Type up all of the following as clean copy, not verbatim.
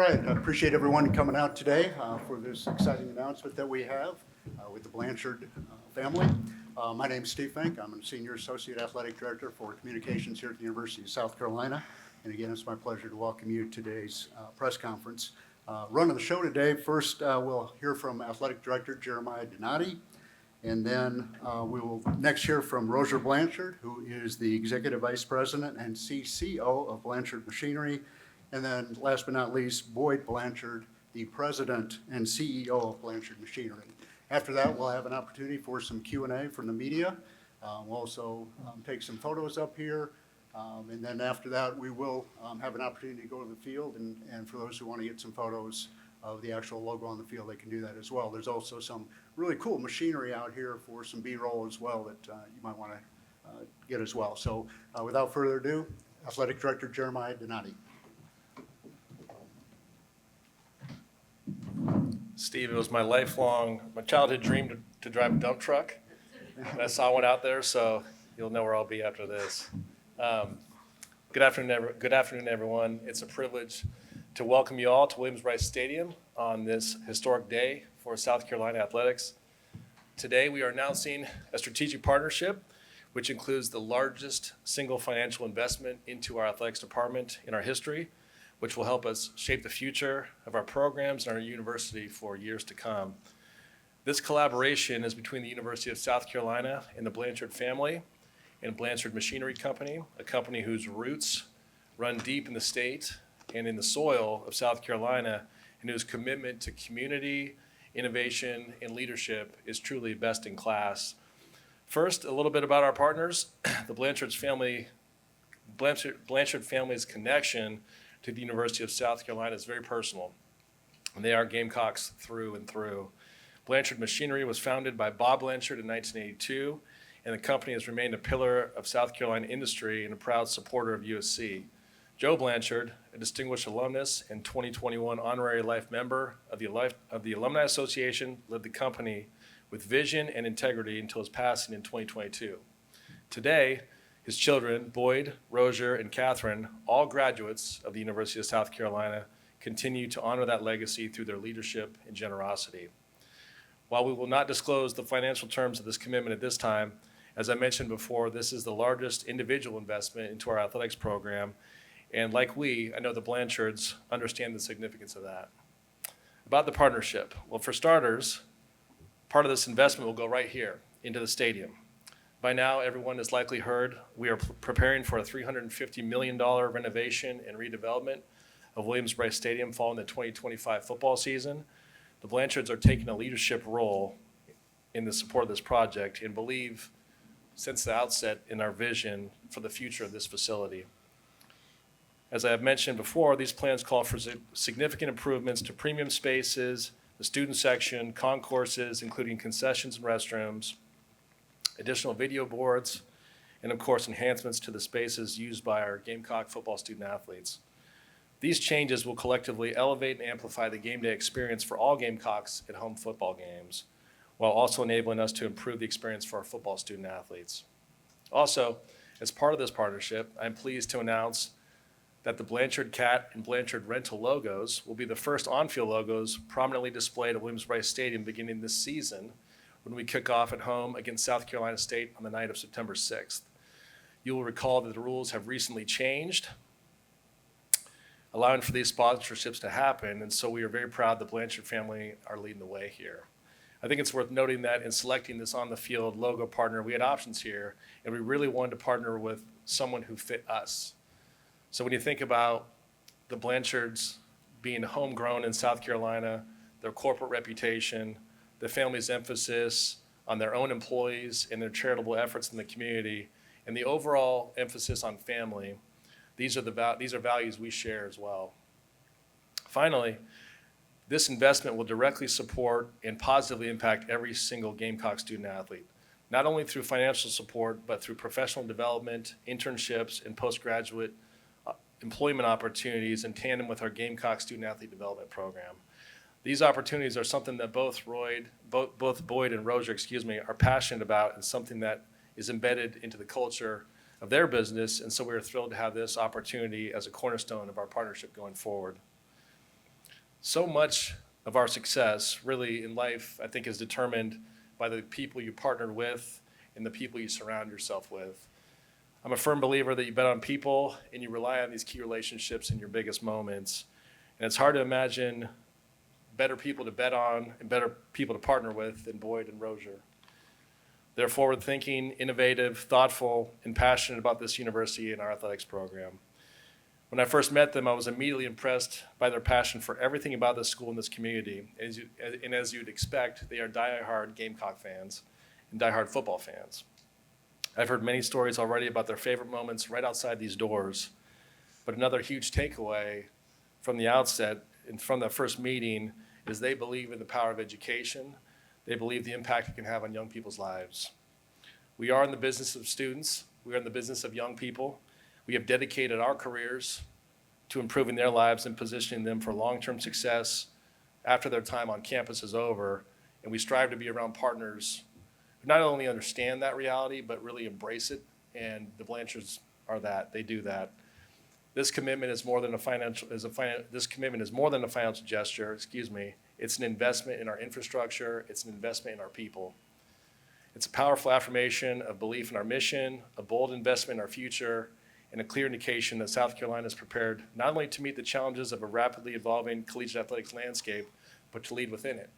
right, I appreciate everyone coming out today for this exciting announcement that we have with the Blanchard family. My name is Steve Fink. I'm a Senior Associate Athletic Director for Communications here at the University of South Carolina. And again, it's my pleasure to welcome you to today's press conference. Running the show today, first we'll hear from Athletic Director Jeremiah Dennady. And then we will next hear from Roger Blanchard, who is the Executive Vice President and CCO of Blanchard Machinery. And then last but not least, Boyd Blanchard, the President and CEO of Blanchard Machinery. After that, we'll have an opportunity for some Q&A from the media. We'll also take some photos up here. And then after that, we will have an opportunity to go to the field. And for those who want to get some photos of the actual logo on the field, they can do that as well. There's also some really cool machinery out here for some B-roll as well that you might want to get as well. So without further ado, Athletic Director Jeremiah Dennady. Steve, it was my childhood dream to drive a dump truck. And I saw one out there, so you'll know where I'll be after this. Good afternoon, everyone. It's a privilege to welcome you all to Williams-Brice Stadium on this historic day for South Carolina athletics. Today, we are announcing a strategic partnership, which includes the largest single financial investment into our athletics department in our history, which will help us shape the future of our programs and our university for years to come. This collaboration is between the University of South Carolina and the Blanchard family and Blanchard Machinery Company, a company whose roots run deep in the state and in the soil of South Carolina, and whose commitment to community, innovation, and leadership is truly best in class. First, a little bit about our partners. The Blanchard family's connection to the University of South Carolina is very personal, and they are Gamecocks through and through. Blanchard Machinery was founded by Bob Blanchard in 1982, and the company has remained a pillar of South Carolina industry and a proud supporter of USC. Joe Blanchard, a distinguished alumnus and 2021 honorary life member of the Alumni Association, led the company with vision and integrity until his passing in 2022. Today, his children, Boyd, Roger, and Catherine, all graduates of the University of South Carolina, continue to honor that legacy through their leadership and generosity. While we will not disclose the financial terms of this commitment at this time, as I mentioned before, this is the largest individual investment into our athletics program, and like I know the Blanchards understand the significance of that. About the partnership, well, for starters, part of this investment will go right here into the stadium. By now, everyone has likely heard we are preparing for a $350 million renovation and redevelopment of Williams-Brice Stadium following the 2025 football season. The Blanchards are taking a leadership role in the support of this project and believe since the outset in our vision for the future of this facility. As I have mentioned before, these plans call for significant improvements to premium spaces, the student section, concourses, including concessions and restrooms, additional video boards, and of course enhancements to the spaces used by our Gamecock football student athletes. These changes will collectively elevate and amplify the game day experience for all Gamecocks at home football games, while also enabling us to improve the experience for our football student athletes. Also, as part of this partnership, I'm pleased to announce that the Blanchard Cat and Blanchard Rental logos will be the first on-field logos prominently displayed at Williams-Brice Stadium beginning this season when we kick off at home against South Carolina State on the night of September 6th. You will recall that the rules have recently changed, allowing for these sponsorships to happen, and so we are very proud the Blanchard family are leading the way here. I think it's worth noting that in selecting this on-the-field logo partner, we had options here, and we really wanted to partner with someone who fit us. So when you think about the Blanchards being homegrown in South Carolina, their corporate reputation, the family's emphasis on their own employees and their charitable efforts in the community, and the overall emphasis on family, these are values we share as well. Finally, this investment will directly support and positively impact every single Gamecock student athlete, not only through financial support, but through professional development, internships, and postgraduate employment opportunities in tandem with our Gamecock student athlete development program. These opportunities are something that both Boyd and Roger, are passionate about, and something that is embedded into the culture of their business, and so we're thrilled to have this opportunity as a cornerstone of our partnership going forward. So much of our success really in life, I think, is determined by the people you partner with and the people you surround yourself with. I'm a firm believer that you bet on people and you rely on these key relationships in your biggest moments. And it's hard to imagine better people to bet on and better people to partner with than Boyd and Rozier. They're forward-thinking, innovative, thoughtful, and passionate about this university and our athletics program. When I first met them, I was immediately impressed by their passion for everything about this school and this community. And as you'd expect, they are diehard Gamecock fans and diehard football fans. I've heard many stories already about their favorite moments right outside these doors. But another huge takeaway from the outset and from that first meeting is they believe in the power of education. They believe the impact it can have on young people's lives. We are in the business of students. We are in the business of young people. We have dedicated our careers to improving their lives and positioning them for long-term success after their time on campus is over. And we strive to be around partners who not only understand that reality, but really embrace it. And the Blanchards are that. They do that. This commitment is more than a financial gesture. It's an investment in our infrastructure. It's an investment in our people. It's a powerful affirmation of belief in our mission, a bold investment in our future, and a clear indication that South Carolina is prepared not only to meet the challenges of a rapidly evolving collegiate athletics landscape, but to lead within it.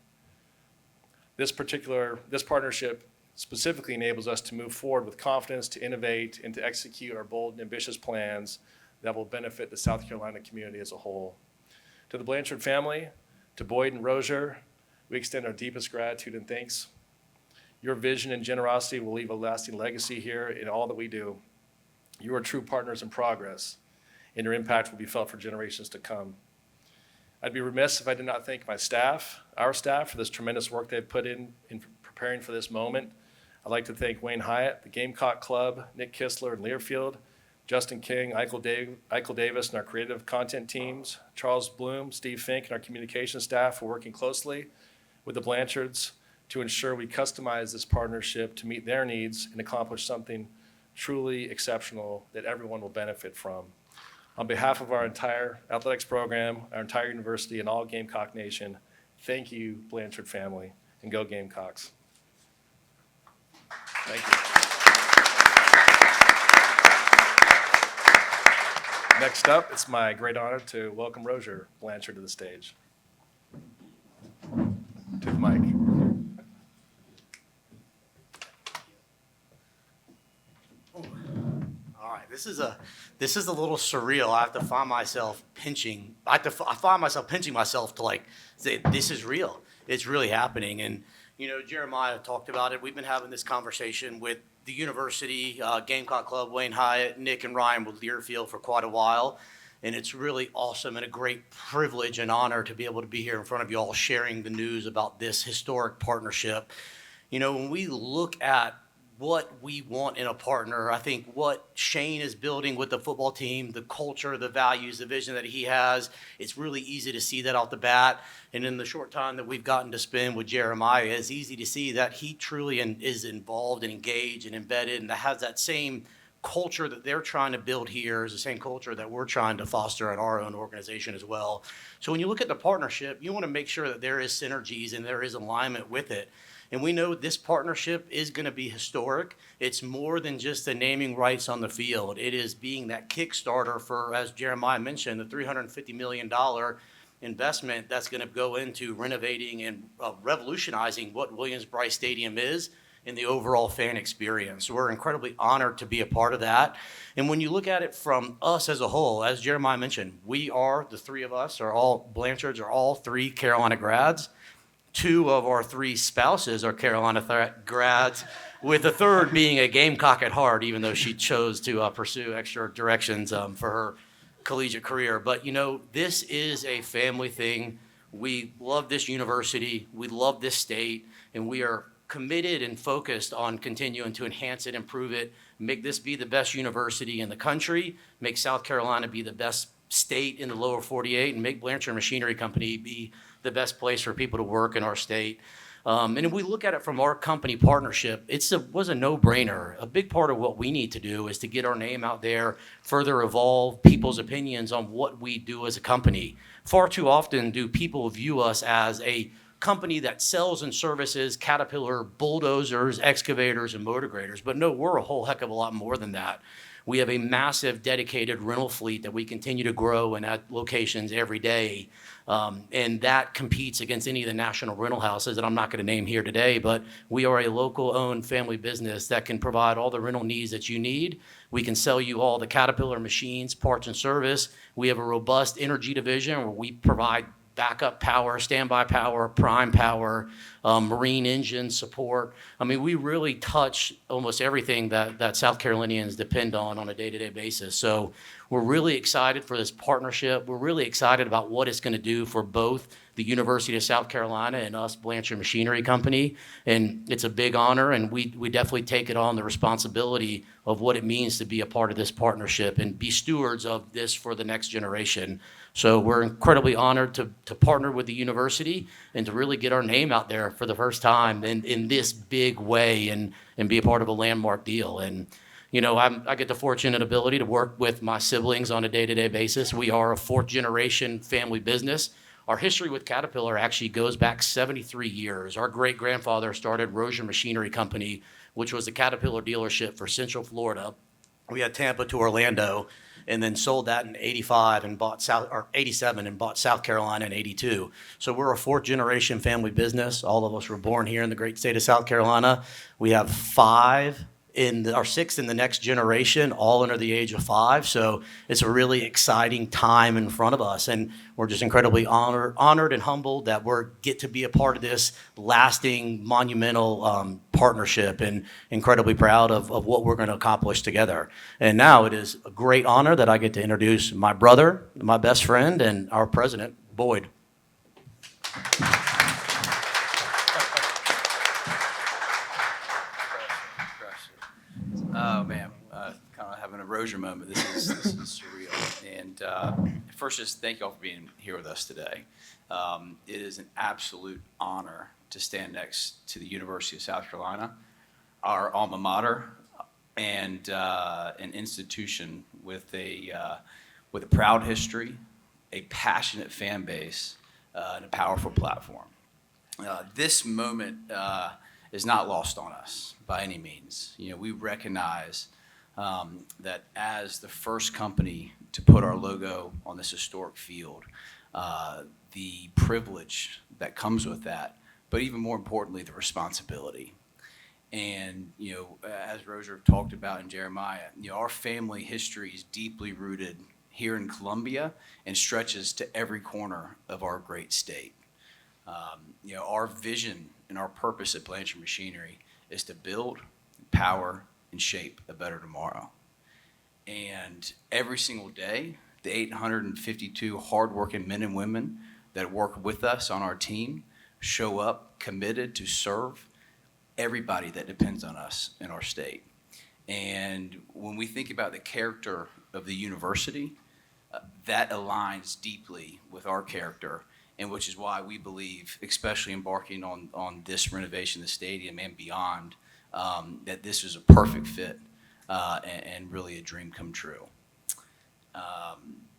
This partnership specifically enables us to move forward with confidence, to innovate, and to execute our bold and ambitious plans that will benefit the South Carolina community as a whole. To the Blanchard family, to Boyd and Rozier, we extend our deepest gratitude and thanks. Your vision and generosity will leave a lasting legacy here in all that we do. You are true partners in progress, and your impact will be felt for generations to come. I'd be remiss if I did not thank my staff, our staff, for this tremendous work they've put in preparing for this moment. I'd like to thank Wayne Hyatt, the Gamecock Club, Nick Kistler and Learfield, Justin King, Eichel Davis, and our creative content teams, Charles Bloom, Steve Fink, and our communication staff for working closely with the Blanchards to ensure we customize this partnership to meet their needs and accomplish something truly exceptional that everyone will benefit from. On behalf of our entire athletics program, our entire university, and all Gamecock Nation, thank you, Blanchard family, and go Gamecocks. Thank you. Next up, it's my great honor to welcome Rozier Blanchard to the stage. To the mic. This is a little surreal. I find myself pinching myself to like say this is real. It's really happening. And Jeremiah talked about it. We've been having this conversation with the university, Gamecock Club, Wayne Hyatt, Nick and Ryan with Learfield for quite a while. And it's really awesome and a great privilege and honor to be able to be here in front of you all sharing the news about this historic partnership. When we look at what we want in a partner, I think what Shane is building with the football team, the culture, the values, the vision that he has, it's really easy to see that off the bat. And in the short time that we've gotten to spend with Jeremiah, it's easy to see that he truly is involved and engaged and embedded and has that same culture that they're trying to build here is the same culture that we're trying to foster at our own organization as well. So when you look at the partnership, you want to make sure that there is synergies and there is alignment with it. And we know this partnership is going to be historic. It's more than just the naming rights on the field. It is being that Kickstarter for, as Jeremiah mentioned, the $350 million investment that's going to go into renovating and revolutionizing what Williams-Brice Stadium is in the overall fan experience. So we're incredibly honored to be a part of that. And when you look at it from us as a whole, as Jeremiah mentioned, the three of us Blanchards are all three Carolina grads. Two of our three spouses are Carolina grads, with the third being a Gamecock at heart, even though she chose to pursue extra directions for her collegiate career. But, this is a family thing. We love this university. We love this state. And we are committed and focused on continuing to enhance it, improve it, make this be the best university in the country, make South Carolina be the best state in the lower 48, and make Blanchard Machinery Company be the best place for people to work in our state. And if we look at it from our company partnership, was a no-brainer. A big part of what we need to do is to get our name out there, further evolve people's opinions on what we do as a company. Far too often do people view us as a company that sells and services Caterpillar bulldozers, excavators, and motor graders. But no, we're a whole heck of a lot more than that. We have a massive dedicated rental fleet that we continue to grow and add locations every day. And that competes against any of the national rental houses that I'm not going to name here today, but we are a local owned family business that can provide all the rental needs that you need. We can sell you all the Caterpillar machines, parts and service. We have a robust energy division where we provide backup power, standby power, prime power, marine engine support. I mean, we really touch almost everything that South Carolinians depend on a day-to-day basis. So we're really excited for this partnership. We're really excited about what it's going to do for both the University of South Carolina and us, Blanchard Machinery Company. And it's a big honor, and we definitely take it on the responsibility of what it means to be a part of this partnership and be stewards of this for the next generation. So we're incredibly honored to partner with the university and to really get our name out there for the first time in this big way and be a part of a landmark deal. And you know, I get the fortunate ability to work with my siblings on a day-to-day basis. We are a fourth-generation family business. Our history with Caterpillar actually goes back 73 years. Our great-grandfather started Rozier Machinery Company, which was a Caterpillar dealership for Central Florida. We had Tampa to Orlando, and then sold that in 85 and bought 87 and bought South Carolina in 82. So we're a fourth-generation family business. All of us were born here in the great state of South Carolina. We have sixth in the next generation, all under the age of 5. So it's a really exciting time in front of us. And we're just incredibly honored and humbled that we get to be a part of this lasting, monumental partnership, and incredibly proud of what we're going to accomplish together. And now it is a great honor that I get to introduce my brother, my best friend, and our president, Boyd. Oh man, kind of having a Rozier moment. This is surreal. And first, just thank you all for being here with us today. It is an absolute honor to stand next to the University of South Carolina, our alma mater, and an institution with a proud history, a passionate fan base, and a powerful platform. This moment is not lost on us by any means. You know, we recognize that as the first company to put our logo on this historic field, the privilege that comes with that, but even more importantly, the responsibility. And, you know, as Rozier talked about in Jeremiah, you know, our family history is deeply rooted here in Columbia and stretches to every corner of our great state. You know, our vision and our purpose at Blanchard Machinery is to build, power, and shape a better tomorrow. And every single day, the 852 hardworking men and women that work with us on our team show up committed to serve everybody that depends on us in our state. And when we think about the character of the university, that aligns deeply with our character, and which is why we believe, especially embarking on this renovation of the stadium and beyond, that this is a perfect fit and really a dream come true.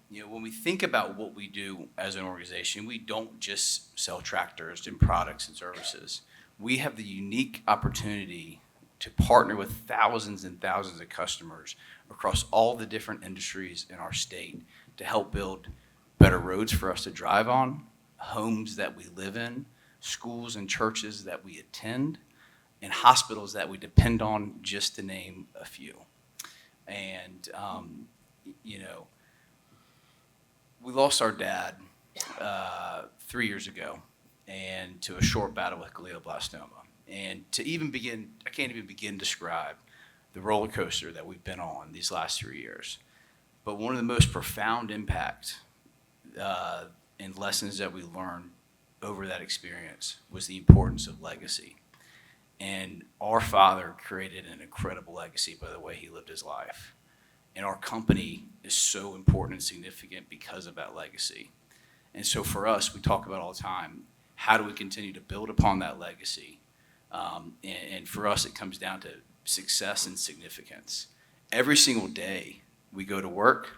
You know, when we think about what we do as an organization, we don't just sell tractors and products and services. We have the unique opportunity to partner with thousands and thousands of customers across all the different industries in our state to help build better roads for us to drive on, homes that we live in, schools and churches that we attend, and hospitals that we depend on, just to name a few. And, you know, we lost our dad 3 years ago, and to a short battle with glioblastoma. And to even begin, I can't even begin to describe the roller coaster that we've been on these last 3 years. But one of the most profound impact and lessons that we learned over that experience was the importance of legacy. And our father created an incredible legacy by the way he lived his life. And our company is so important and significant because of that legacy. And so for us, we talk about all the time, How do we continue to build upon that legacy? And for us, it comes down to success and significance. Every single day we go to work,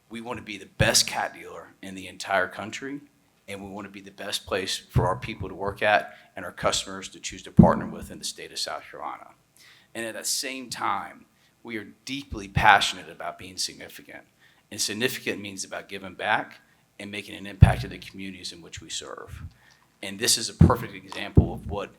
we want to be the best cat dealer in the entire country, and we want to be the best place for our people to work at and our customers to choose to partner with in the state of South Carolina. And at the same time, we are deeply passionate about being significant. And significant means about giving back and making an impact to the communities in which we serve. And this is a perfect example of what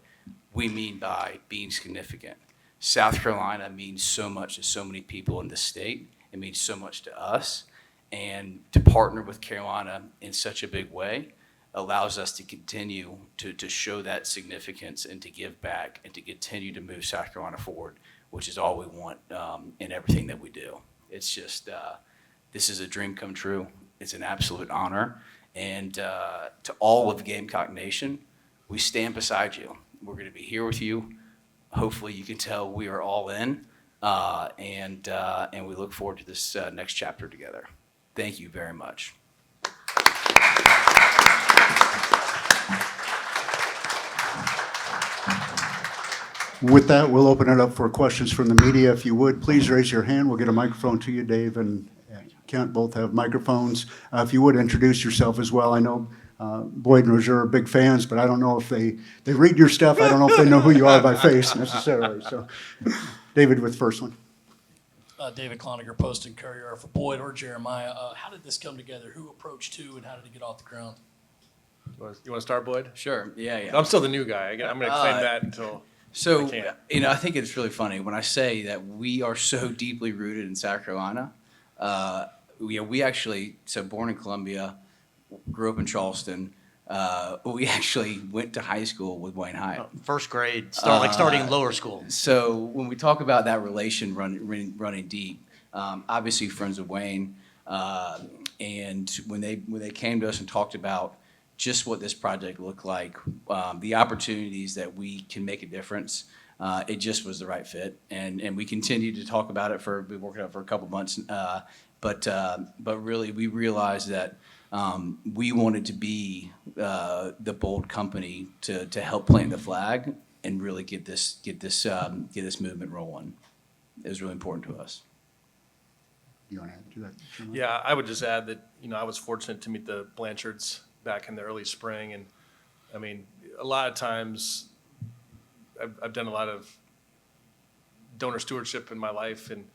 we mean by being significant. South Carolina means so much to so many people in the state. It means so much to us. And to partner with Carolina in such a big way allows us to continue to show that significance and to give back and to continue to move South Carolina forward, which is all we want in everything that we do. It's just, this is a dream come true. It's an absolute honor. And to all of Gamecock Nation, we stand beside you. We're going to be here with you. Hopefully you can tell we are all in, and we look forward to this next chapter together. Thank you very much. With that, we'll open it up for questions from the media. If you would, please raise your hand. We'll get a microphone to you. Dave and Kent both have microphones. If you would introduce yourself as well. I know Boyd and Roger are big fans, but I don't know if they read your stuff. I don't know if they know who you are by face necessarily. So, David with the first one. David Cloninger, Post and Courier for Boyd or Jeremiah. How did this come together? Who approached who, and how did it get off the ground? You want to start, Boyd? Sure. Yeah. I'm still the new guy. I'm going to claim that until So, I can't. I think it's really funny when I say that we are so deeply rooted in South Carolina. We actually, born in Columbia, grew up in Charleston. We actually went to high school with Wayne Hyatt. First grade, starting in lower school. So when we talk about that relation running deep, obviously friends of Wayne, and when they came to us and talked about just what this project looked like, the opportunities that we can make a difference, it just was the right fit. And we continued to talk about it we worked on it for a couple months, but really we realized that we wanted to be the bold company to help plant the flag and really get this movement rolling. It was really important to us. You want to add to that, Jeremiah? Yeah, I would just add that, I was fortunate to meet the Blanchards back in the early spring. And I mean, a lot of times I've done a lot of donor stewardship in my life, and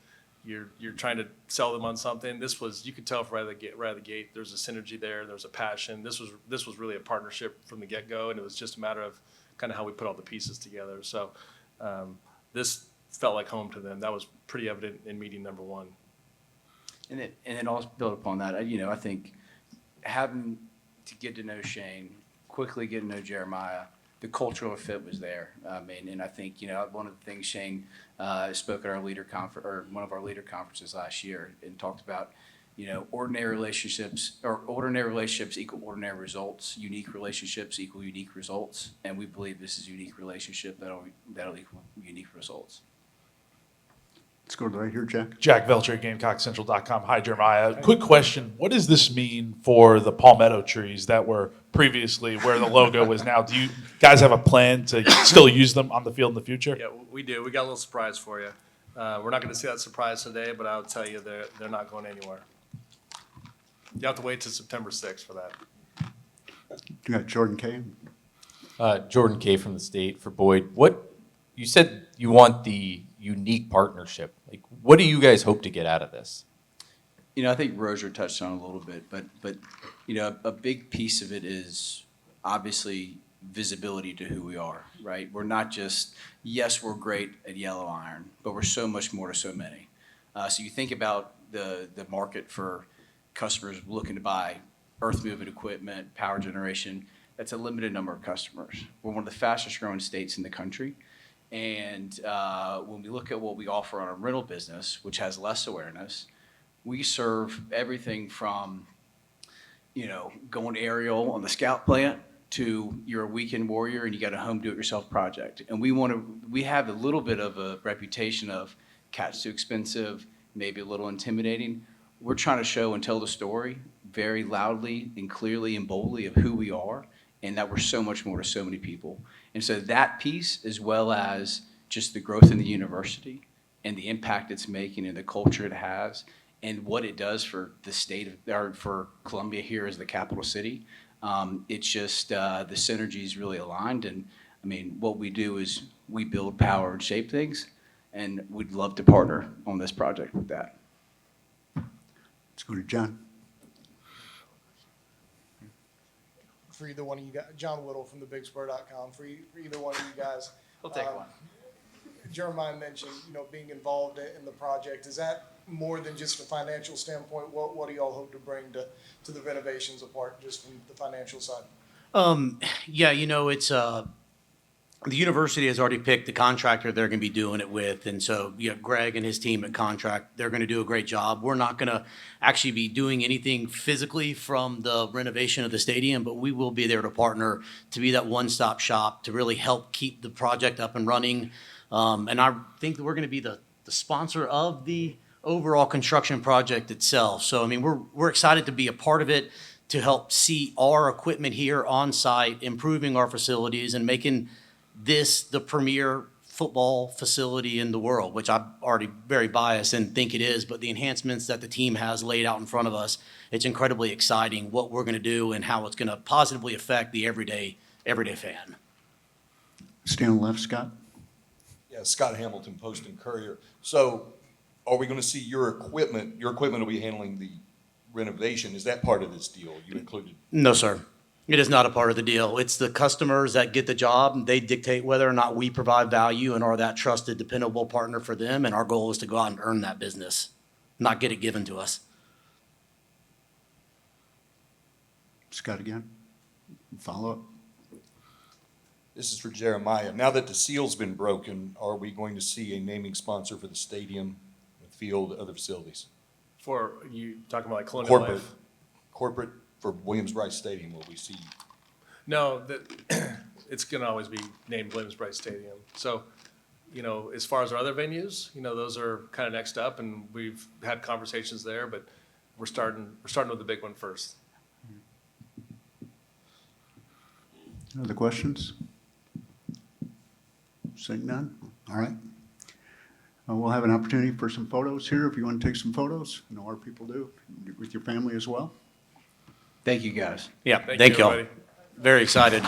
you're trying to sell them on something. This was, you could tell right out of the gate, there's a synergy there. There's a passion. This was really a partnership from the get-go, and it was just a matter of kind of how we put all the pieces together. So this felt like home to them. That was pretty evident in meeting number one. And then also build upon that. I think having to get to know Shane, quickly get to know Jeremiah, the cultural fit was there. And I think, one of the things Shane spoke at our leader conference, or one of our leader conferences last year, and talked about, ordinary relationships equal ordinary results, unique relationships equal unique results. And we believe this is a unique relationship that'll equal unique results. Let's go right here, Jack. Jack Velcher, GamecockCentral.com. Hi, Jeremiah. Quick question. What does this mean for the palmetto trees that were previously where the logo is now? Do you guys have a plan to still use them on the field in the future? Yeah, we do. We got a little surprise for you. We're not going to see that surprise today, but I'll tell you they're not going anywhere. You have to wait till September 6th for that. You got Jordan Kay. Jordan Kay from the state for Boyd. You said you want the unique partnership. Like, what do you guys hope to get out of this? I think Roger touched on it a little bit, but a big piece of it is obviously visibility to who we are, right? We're not just, yes, we're great at yellow iron, but we're so much more to so many. So you think about the market for customers looking to buy earth moving equipment, power generation. That's a limited number of customers. We're one of the fastest growing states in the country. And when we look at what we offer on our rental business, which has less awareness, we serve everything from, going aerial on the scout plant to you're a weekend warrior and you got a home do-it-yourself project. And we have a little bit of a reputation of cat's too expensive, maybe a little intimidating. We're trying to show and tell the story very loudly and clearly and boldly of who we are and that we're so much more to so many people. And so that piece, as well as just the growth in the university and the impact it's making and the culture it has and what it does for the state of, or for Columbia here as the capital city, it's just the synergies really aligned. And I mean, what we do is we build, power, and shape things, and we'd love to partner on this project with that. Let's go to John. For either one of you guys, John Whittle from thebigspur.com, for either one of you guys. He'll take one. Jeremiah mentioned, being involved in the project. Is that more than just a financial standpoint? What do y'all hope to bring to the renovations apart just from the financial side? Yeah, it's the university has already picked the contractor they're going to be doing it with, and so Greg and his team at Contract, they're going to do a great job. We're not going to actually be doing anything physically from the renovation of the stadium, but we will be there to partner to be that one-stop shop to really help keep the project up and running. And I think that we're going to be the sponsor of the overall construction project itself. So I mean, we're excited to be a part of it, to help see our equipment here on site, improving our facilities and making this the premier football facility in the world, which I'm already very biased and think it is, but the enhancements that the team has laid out in front of us, it's incredibly exciting what we're going to do and how it's going to positively affect the everyday fan. Stay on the left, Scott. Yeah, Scott Hamilton, Post and Courier. So are we going to see your equipment will be handling the renovation? Is that part of this deal you included? No, sir. It is not a part of the deal. It's the customers that get the job. They dictate whether or not we provide value and are that trusted, dependable partner for them. And our goal is to go out and earn that business, not get it given to us. Scott again. Follow up. This is for Jeremiah. Now that the seal's been broken, are we going to see a naming sponsor for the stadium, the field, other facilities? For you talking about like Colonial Corporate, Life? corporate for Williams-Brice Stadium, will we see? No, it's going to always be named Williams-Brice Stadium. So, as far as our other venues, those are kind of next up, and we've had conversations there, but we're starting with the big one first. Other questions? Seeing none? All right. We'll have an opportunity for some photos here if you want to take some photos. Our people do, with your family as well. Thank you, guys. Yeah, Thank thank you, y'all. everybody. Very excited.